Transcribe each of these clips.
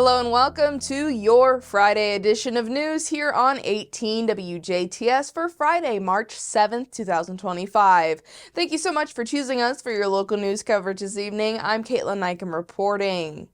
Hello and welcome to your Friday edition of news here on 18 WJTS for Friday, March 7th, 2025. Thank you so much for choosing us for your local news coverage this evening. I'm Kaitlyn Neukam reporting.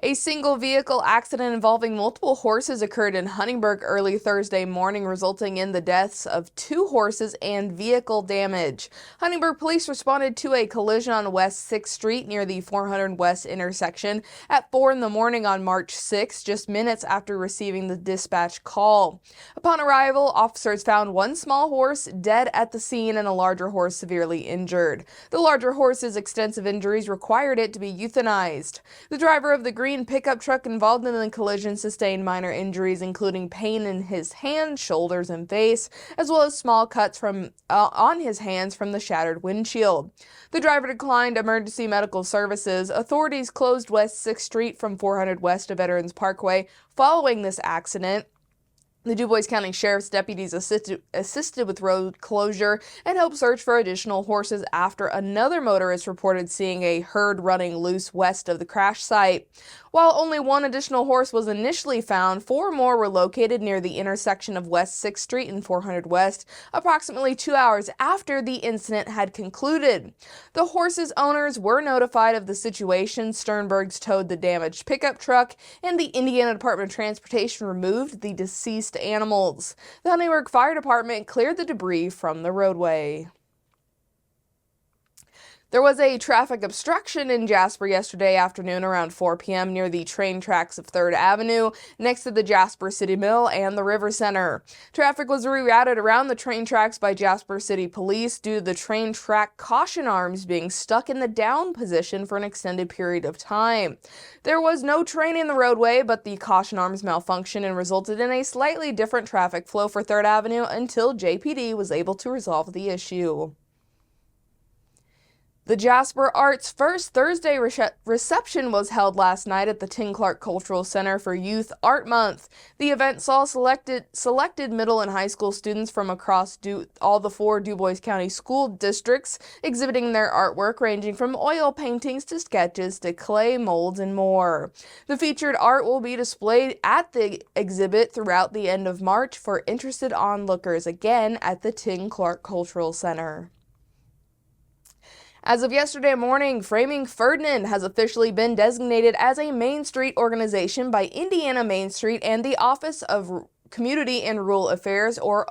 A single vehicle accident involving multiple horses occurred in Huntingburg early Thursday morning, resulting in the deaths of 2 horses and vehicle damage. Huntingburg police responded to a collision on West 6th Street near the 400 West intersection at 4 in the morning on March 6, just minutes after receiving the dispatch call. Upon arrival, officers found one small horse dead at the scene and a larger horse severely injured. The larger horse's extensive injuries required it to be euthanized. The driver of the green pickup truck involved in the collision sustained minor injuries, including pain in his hands, shoulders, and face, as well as small cuts on his hands from the shattered windshield. The driver declined emergency medical services. Authorities closed West 6th Street from 400 west of Veterans Parkway following this accident. The Dubois County Sheriff's deputies assisted with road closure and helped search for additional horses after another motorist reported seeing a herd running loose west of the crash site. While only one additional horse was initially found, 4 more were located near the intersection of West 6th Street and 400 West, approximately 2 hours after the incident had concluded. The horses' owners were notified of the situation. Sternbergs towed the damaged pickup truck, and the Indiana Department of Transportation removed the deceased animals. The Huntingburg Fire Department cleared the debris from the roadway. There was a traffic obstruction in Jasper yesterday afternoon around 4 p.m. near the train tracks of 3rd Avenue, next to the Jasper City Mill and the River Center. Traffic was rerouted around the train tracks by Jasper City Police due to the train track caution arms being stuck in the down position for an extended period of time. There was no train in the roadway, but the caution arms malfunctioned and resulted in a slightly different traffic flow for 3rd Avenue until JPD was able to resolve the issue. The Jasper Arts First Thursday reception was held last night at the Tim Clark Cultural Center for Youth Art Month. The event saw selected middle and high school students from across all the 4 Dubois County school districts exhibiting their artwork ranging from oil paintings to sketches to clay molds and more. The featured art will be displayed at the exhibit throughout the end of March for interested onlookers, again at the Tim Clark Cultural Center. As of yesterday morning, Framing Ferdinand has officially been designated as a Main Street organization by Indiana Main Street and the Office of Community and Rural Affairs, or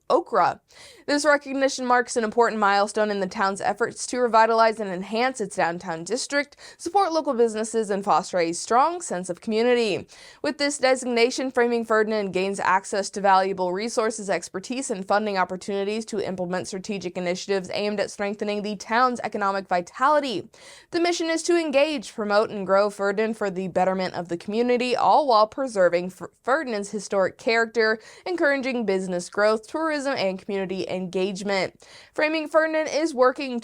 OCRA. This recognition marks an important milestone in the town's efforts to revitalize and enhance its downtown district, support local businesses, and foster a strong sense of community. With this designation, Framing Ferdinand gains access to valuable resources, expertise, and funding opportunities to implement strategic initiatives aimed at strengthening the town's economic vitality. The mission is to engage, promote, and grow Ferdinand for the betterment of the community, all while preserving Ferdinand's historic character, encouraging business growth, tourism, and community engagement. Framing Ferdinand is working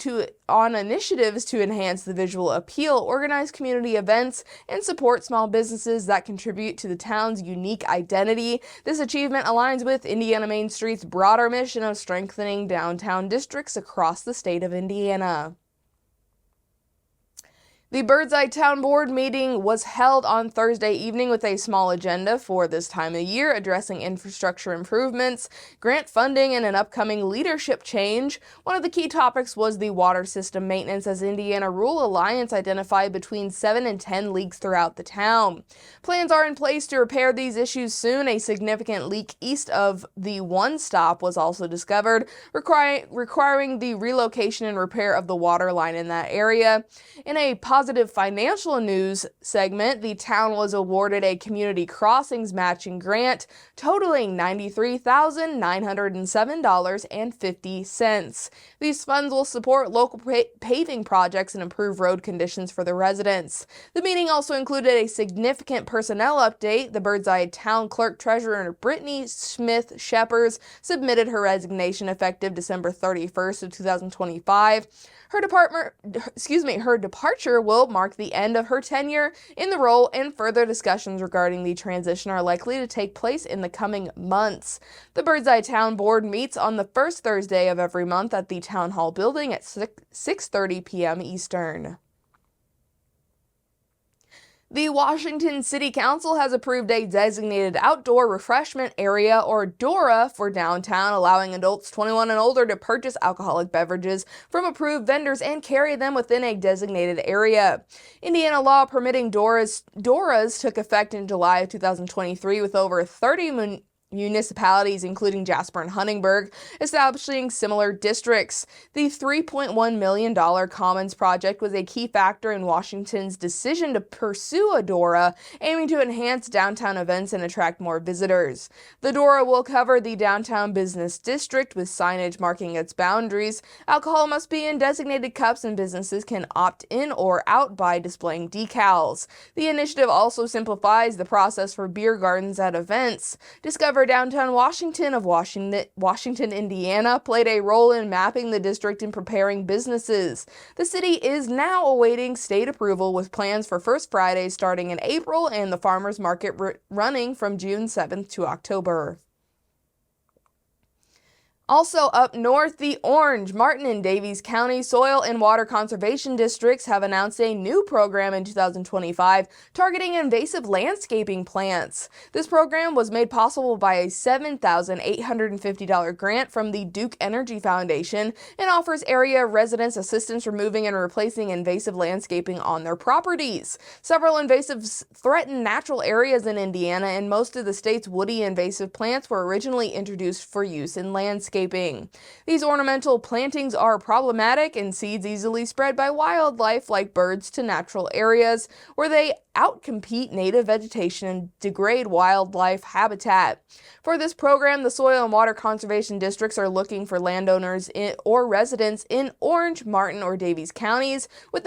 on initiatives to enhance the visual appeal, organize community events, and support small businesses that contribute to the town's unique identity. This achievement aligns with Indiana Main Street's broader mission of strengthening downtown districts across the state of Indiana. The Birdseye Town Board meeting was held on Thursday evening with a small agenda for this time of year, addressing infrastructure improvements, grant funding, and an upcoming leadership change. One of the key topics was the water system maintenance, as Indiana Rural Alliance identified between 7 and 10 leaks throughout the town. Plans are in place to repair these issues soon. A significant leak east of the One Stop was also discovered, requiring the relocation and repair of the water line in that area. In a positive financial news segment, the town was awarded a community crossings matching grant totaling $93,907.50. These funds will support local paving projects and improve road conditions for the residents. The meeting also included a significant personnel update. The Birdseye Town Clerk Treasurer Brittany Smith Sheppers submitted her resignation effective December 31st of 2025. Her departure will mark the end of her tenure in the role, and further discussions regarding the transition are likely to take place in the coming months. The Birdseye Town Board meets on the first Thursday of every month at the Town Hall building at 6:30 p.m. Eastern. The Washington City Council has approved a designated outdoor refreshment area, or DORA, for downtown, allowing adults 21 and older to purchase alcoholic beverages from approved vendors and carry them within a designated area. Indiana law permitting DORAs took effect in July of 2023, with over 30 municipalities, including Jasper and Huntingburg, establishing similar districts. The $3.1 million Commons project was a key factor in Washington's decision to pursue a DORA, aiming to enhance downtown events and attract more visitors. The DORA will cover the downtown business district with signage marking its boundaries. Alcohol must be in designated cups, and businesses can opt in or out by displaying decals. The initiative also simplifies the process for beer gardens at events. Discover Downtown Washington of Washington, Indiana, played a role in mapping the district and preparing businesses. The city is now awaiting state approval, with plans for First Friday starting in April and the farmers market running from June 7th to October. Also up north, the Orange, Martin, and Daviess County Soil and Water Conservation Districts have announced a new program in 2025 targeting invasive landscaping plants. This program was made possible by a $7,850 grant from the Duke Energy Foundation and offers area residents assistance removing and replacing invasive landscaping on their properties. Several invasives threaten natural areas in Indiana, and most of the state's woody invasive plants were originally introduced for use in landscaping. These ornamental plantings are problematic, and seeds easily spread by wildlife like birds to natural areas, where they outcompete native vegetation and degrade wildlife habitat. For this program, the Soil and Water Conservation Districts are looking for landowners or residents in Orange, Martin, or Daviess counties with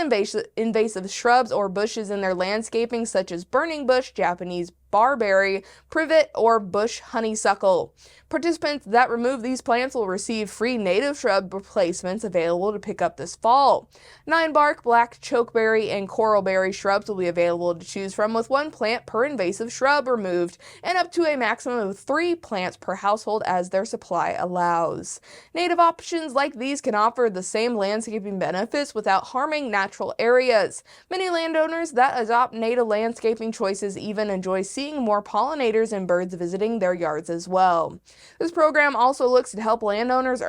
invasive shrubs or bushes in their landscaping, such as burning bush, Japanese barberry, privet, or bush honeysuckle. Participants that remove these plants will receive free native shrub replacements available to pick up this fall. 9-bark, black chokeberry, and coralberry shrubs will be available to choose from, with 1 plant per invasive shrub removed and up to a maximum of 3 plants per household as their supply allows. Native options like these can offer the same landscaping benefits without harming natural areas. Many landowners that adopt native landscaping choices even enjoy seeing more pollinators and birds visiting their yards as well. This program also looks to help landowners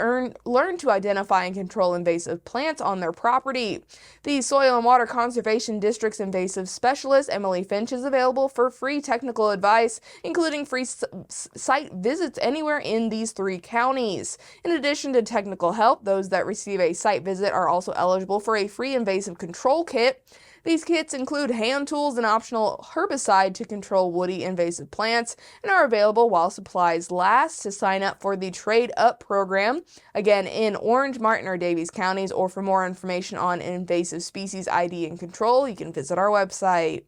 learn to identify and control invasive plants on their property. The Soil and Water Conservation District's invasive specialist, Emily Finch, is available for free technical advice, including free site visits anywhere in these 3 counties. In addition to technical help, those that receive a site visit are also eligible for a free invasive control kit. These kits include hand tools and optional herbicide to control woody invasive plants and are available while supplies last. To sign up for the Trade Up program, again in Orange, Martin, or Daviess counties, or for more information on invasive species ID and control, you can visit our website.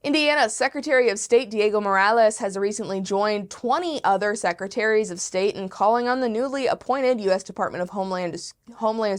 Indiana's Secretary of State Diego Morales has recently joined 20 other secretaries of state in calling on the newly appointed U.S. Department of Homeland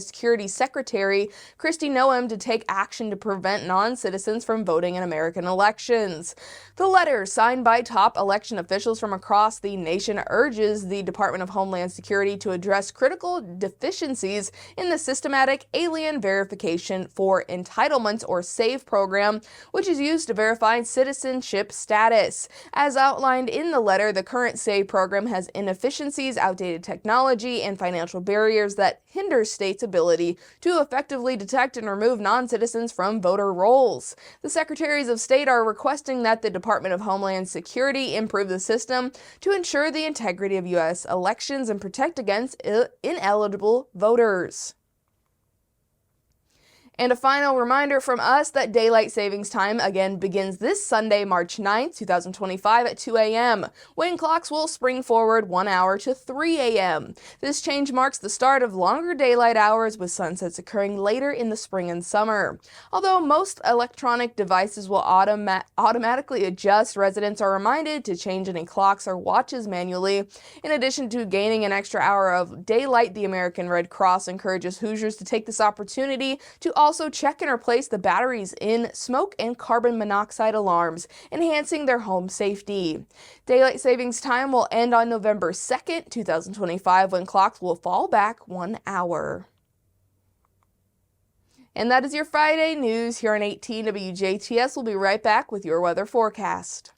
Security Secretary Kaitlyn Neukam to take action to prevent non-citizens from voting in American elections. The letter, signed by top election officials from across the nation, urges the Department of Homeland Security to address critical deficiencies in the systematic alien verification for entitlements, or SAVE program, which is used to verify citizenship status. As outlined in the letter, the current SAVE program has inefficiencies, outdated technology, and financial barriers that hinder states' ability to effectively detect and remove non-citizens from voter rolls. The Secretaries of State are requesting that the Department of Homeland Security improve the system to ensure the integrity of U.S. elections and protect against ineligible voters. And a final reminder from us that daylight savings time again begins this Sunday, March 9th, 2025 at 2 a.m. When clocks will spring forward 1 hour to 3 a.m. This change marks the start of longer daylight hours, with sunsets occurring later in the spring and summer. Although most electronic devices will automatically adjust, residents are reminded to change any clocks or watches manually. In addition to gaining an extra hour of daylight, the American Red Cross encourages Hoosiers to take this opportunity to also check and replace the batteries in smoke and carbon monoxide alarms, enhancing their home safety. Daylight savings time will end on November 2nd, 2025, when clocks will fall back 1 hour. And that is your Friday news here on 18 WJTS. We'll be right back with your weather forecast.